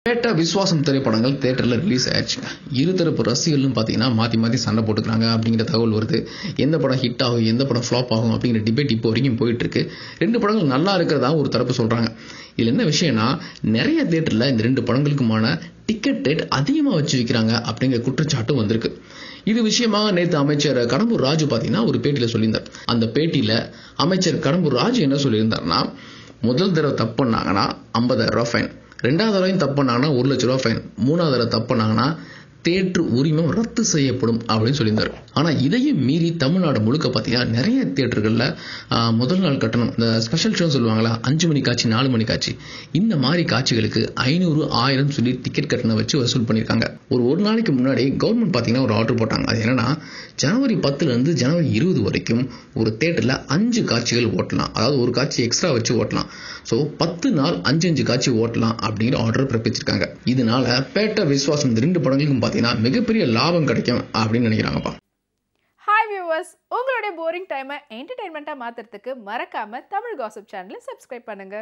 பேட்ட விஸ்வாசம் திரைப்படங்கள் தியேட்டர்ல ரிலீஸ் ஆயிடுச்சுங்க. இருதரப்பு ரசிகர்களும் பார்த்தீங்கன்னா மாத்தி சண்டை போட்டுக்கிறாங்க அப்படிங்கிற தகவல் வருது. எந்த படம் ஹிட் ஆகும், எந்த படம் ஃப்ளாப் ஆகும் அப்படிங்கிற டிபேட் இப்போ வரைக்கும் போயிட்டு இருக்கு. 2 படங்கள் நல்லா இருக்கிறதா ஒரு தரப்பு சொல்றாங்க. இதுல என்ன விஷயம்னா, நிறைய தியேட்டர்ல இந்த 2 படங்களுக்குமான டிக்கெட் ரேட் அதிகமா வச்சு விற்கிறாங்க அப்படிங்கிற குற்றச்சாட்டும் வந்திருக்கு. இது விஷயமா நேற்று அமைச்சர் கடம்பூர் ராஜு பார்த்தீங்கன்னா ஒரு பேட்டியில சொல்லியிருந்தார். அந்த பேட்டியில அமைச்சர் கடம்பூர் ராஜு என்ன சொல்லியிருந்தாருன்னா, முதல் தடவை தப்பு பண்ணாங்கன்னா 50,000 ஃபைன், 2வது தடவையும் தப்பு பண்ணாங்கன்னா 1 லட்ச ரூபா ஃபைன், 3வது தடவை தப்பு பண்ணாங்கன்னா தியேட்டர் உரிமம் ரத்து செய்யப்படும் அப்படின்னு சொல்லியிருந்தார். ஆனா இதையும் மீறி தமிழ்நாடு முழுக்க பார்த்தீங்கன்னா நிறைய தியேட்டர்கள்ல முதல் நாள் கட்டணம், இந்த ஸ்பெஷல் ஷோ சொல்லுவாங்களா, 5 மணி காட்சி 4 மணி காட்சி, இந்த மாதிரி காட்சிகளுக்கு 500 1000 சொல்லி டிக்கெட் கட்டணம் வச்சு வசூல் பண்ணியிருக்காங்க. ஒரு நாளைக்கு முன்னாடி கவர்மெண்ட் பார்த்தீங்கன்னா ஒரு ஆர்டர் போட்டாங்க. அது என்னன்னா, ஜனவரி 10 இருந்து ஜனவரி 20 வரைக்கும் ஒரு தியேட்டர்ல 5 காட்சிகள் ஓட்டலாம், அதாவது ஒரு காட்சி எக்ஸ்ட்ரா வச்சு ஓட்டலாம். ஸோ 10 நாள் 5 காட்சி ஓட்டலாம் அப்படிங்கிற ஆர்டர் பிறப்பிச்சிருக்காங்க. இதனால பேட்ட விஸ்வாசம் 2 படங்களுக்கும் பார்த்தீங்கன்னா மிகப்பெரிய லாபம் கிடைக்கும் அப்படின்னு நினைக்கிறாங்கப்பா. ஹாய் வியூவர்ஸ், உங்களுடைய போரிங் டைமை என்டர்டைன்மெண்ட்டாக மாற்றுறதுக்கு மறக்காம தமிழ் காசிப் சேனலை சப்ஸ்கிரைப் பண்ணுங்க.